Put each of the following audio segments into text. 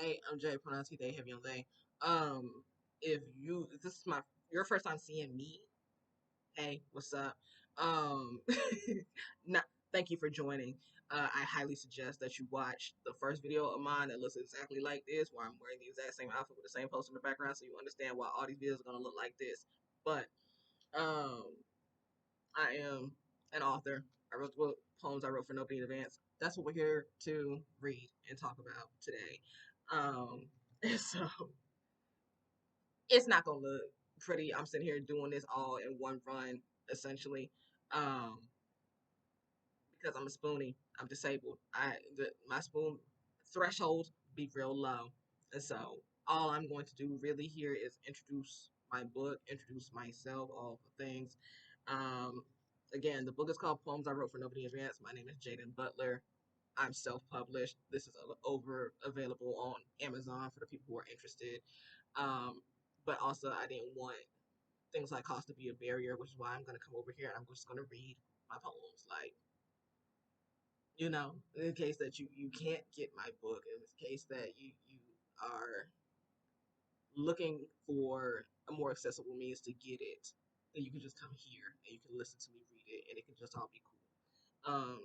Hey, I'm Jay, pronounced he, they, heavy on they. If this is your first time seeing me, hey, what's up? Um, not, thank you for joining. I highly suggest that you watch the first video of mine that looks exactly like this, where I'm wearing the exact same outfit with the same post in the background, so you understand why all these videos are gonna look like this. But um, I am an author. I wrote the book, poems I wrote for nobody in advance. That's what we're here to read and talk about today. Um, and so it's not gonna look pretty. I'm sitting here doing this all in one run, essentially, um, because I'm a spoonie. I'm disabled. My spoon threshold be real low, and so all I'm going to do really here is introduce my book, introduce myself, all the things. Um, Again, the book is called Poems I Wrote for Nobody in Advance. My name is Jaden Butler. I'm self-published. This is over available on Amazon for the people who are interested. Um, but also, I didn't want things like cost to be a barrier, which is why I'm gonna come over here and I'm just gonna read my poems. Like, in case that you can't get my book, in the case that you are looking for a more accessible means to get it, then you can just come here and you can listen to me read it, and it can just all be cool.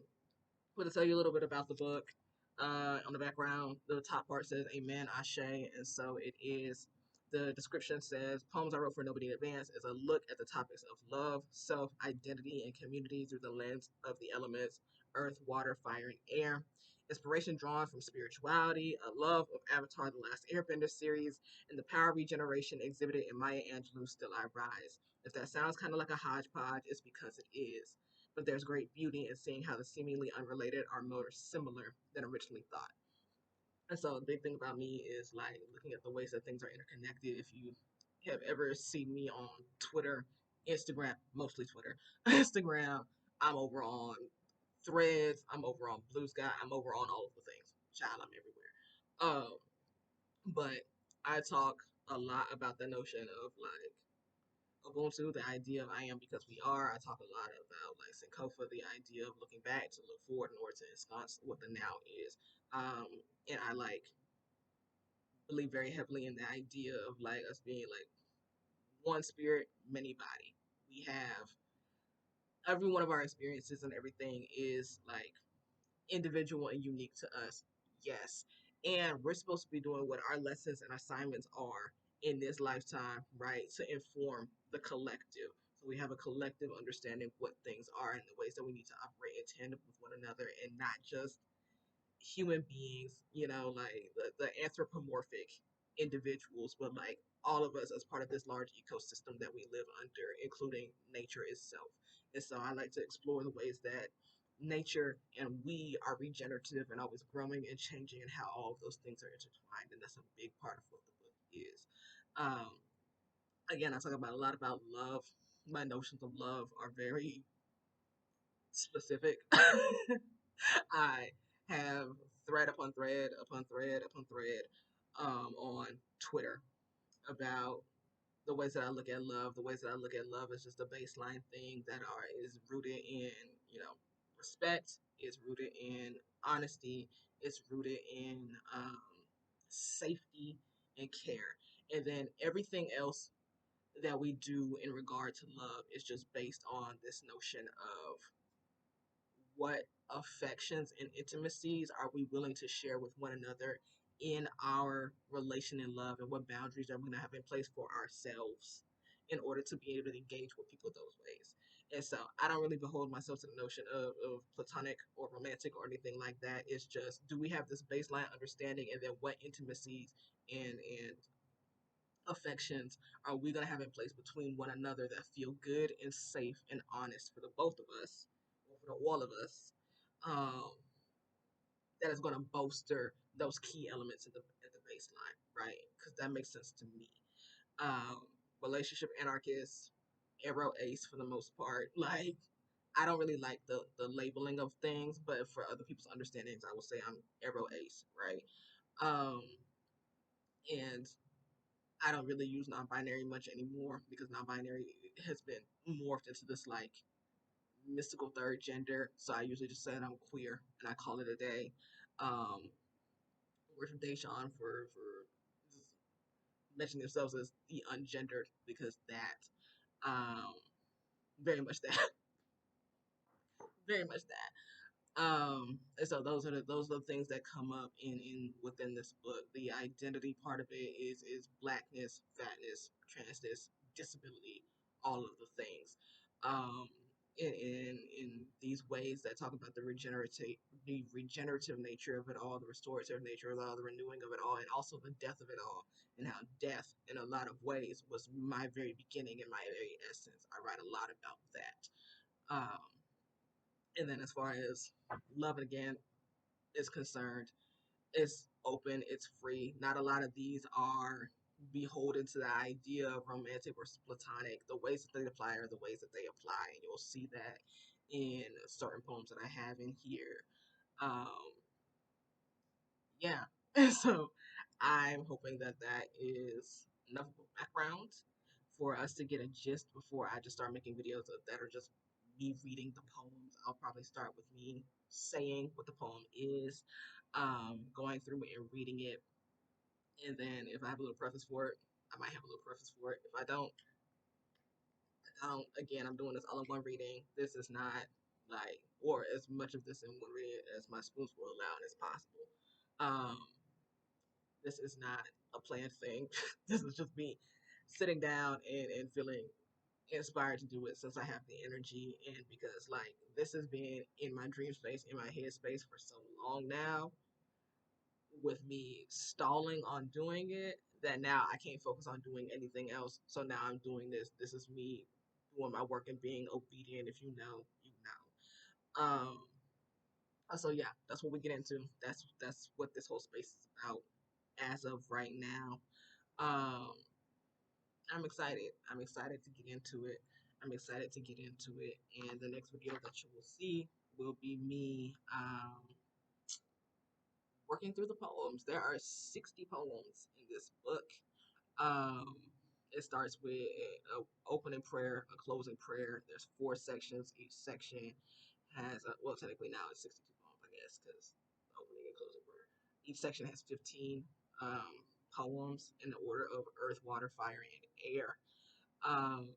But to tell you a little bit about the book, on the background, the top part says Amen, Ashe, and so it is. The description says Poems I Wrote for Nobody in Advance is a look at the topics of love, self, identity, and community through the lens of the elements earth, water, fire, and air. Inspiration drawn from spirituality, a love of Avatar The Last Airbender series, and the power of regeneration exhibited in Maya Angelou's Still I Rise. If that sounds kind of like a hodgepodge, it's because it is, but there's great beauty in seeing how the seemingly unrelated are more similar than originally thought. And so the big thing about me is like looking at the ways that things are interconnected. If you have ever seen me on Twitter, Instagram, mostly Twitter, Instagram, I'm over on Threads, I'm over on bluesky, I'm over on all of the things. Child, I'm everywhere. But I talk a lot about the notion of like Ubuntu, the idea of I am because we are. I talk a lot about like Sankofa, the idea of looking back to look forward in order to ensconce what the now is. Um, and I like believe very heavily in the idea of like us being like one spirit, many body. We have every one of our experiences and everything is like individual and unique to us. Yes. And we're supposed to be doing what our lessons and assignments are in this lifetime, right? To inform the collective. So we have a collective understanding of what things are and the ways that we need to operate in tandem with one another and not just human beings, like the anthropomorphic individuals, but like all of us as part of this large ecosystem that we live under, including nature itself. And so I like to explore the ways that nature and we are regenerative and always growing and changing, and how all of those things are intertwined. And that's a big part of what the book is. Um, Again, I talk about a lot about love. My notions of love are very specific. I have thread upon thread upon thread upon thread on Twitter about the ways that I look at love. The ways that I look at love is just a baseline thing that is rooted in, respect, is rooted in honesty, it's rooted in safety and care. And then everything else that we do in regard to love is just based on this notion of what affections and intimacies are we willing to share with one another in our relation and love, and what boundaries are we going to have in place for ourselves in order to be able to engage with people those ways. And so I don't really behold myself to the notion of platonic or romantic or anything like that. It's just, do we have this baseline understanding, and then what intimacies and affections are we going to have in place between one another that feel good and safe and honest for the both of us, or for the all of us, um, that is going to bolster those key elements at the baseline, right? Because that makes sense to me. Um, Relationship anarchist, arrow ace for the most part. Like, I don't really like the labeling of things, but for other people's understandings, I will say I'm arrow ace, right? Um, and I don't really use non-binary much anymore because non-binary has been morphed into this like mystical third gender. So I usually just say that I'm queer and I call it a day. Um, Words from Deshawn for mentioning themselves as the ungendered, because that um very much that very much that. And so those are the things that come up in within this book. The identity part of it is blackness, fatness, transness, disability, all of the things. Um, in these ways that talk about the regenerative nature of it all, the restorative nature of it all, the renewing of it all, and also the death of it all, and how death, in a lot of ways, was my very beginning and my very essence. I write a lot about that. Um, and then as far as Love Again is concerned, it's open, it's free. Not a lot of these are beholden to the idea of romantic versus platonic. The ways that they apply are the ways that they apply, and you'll see that in certain poems that I have in here. Um, yeah. So I'm hoping that that is enough of a background for us to get a gist before I just start making videos that are just me reading the poems. I'll probably start with me saying what the poem is, going through it and reading it. And then if I have a little preface for it, I might have a little preface for it. If I don't, again, I'm doing this all in one reading. This is not like, or as much of this in one reading as my spoons will allow as possible. Um, This is not a planned thing. This is just me sitting down and feeling inspired to do it since I have the energy, and because like this has been in my dream space, in my head space for so long now, with me stalling on doing it, that now I can't focus on doing anything else. So now I'm doing this. This is me doing my work and being obedient. If you know, you know. So yeah, that's what we get into. That's what this whole space is about as of right now. Um, I'm excited. I'm excited to get into it. I'm excited to get into it. And the next video that you will see will be me working through the poems. There are 60 poems in this book. Um, it starts with an opening prayer, a closing prayer. There's 4 sections. Each section has, well, technically now it's 62 poems, I guess, because opening and closing prayer. Each section has 15 poems in the order of earth, water, fire, and air. Um,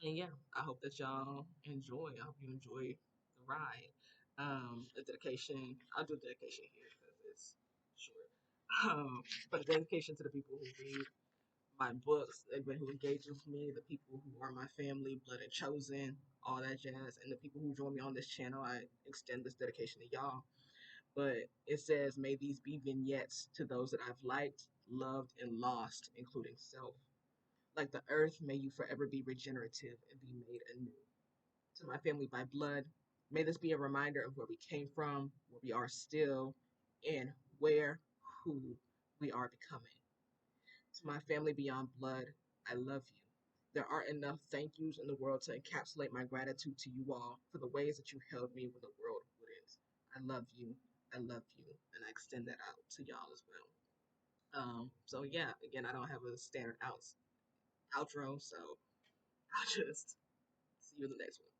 and yeah, I hope that y'all enjoy. I hope you enjoy the ride. A dedication, I'll do a dedication here because it's short. But a dedication to the people who read my books, everybody who engages with me, the people who are my family, blood and chosen, all that jazz, and the people who join me on this channel. I extend this dedication to y'all. But it says, may these be vignettes to those that I've liked, loved, and lost, including self. Like the earth, may you forever be regenerative and be made anew. To my family by blood, may this be a reminder of where we came from, where we are still, and who we are becoming. To my family beyond blood, I love you. There aren't enough thank yous in the world to encapsulate my gratitude to you all for the ways that you held me when the world wouldn't. I love you, and I extend that out to y'all as well. So yeah, again, I don't have a standard outro, so I'll just see you in the next one.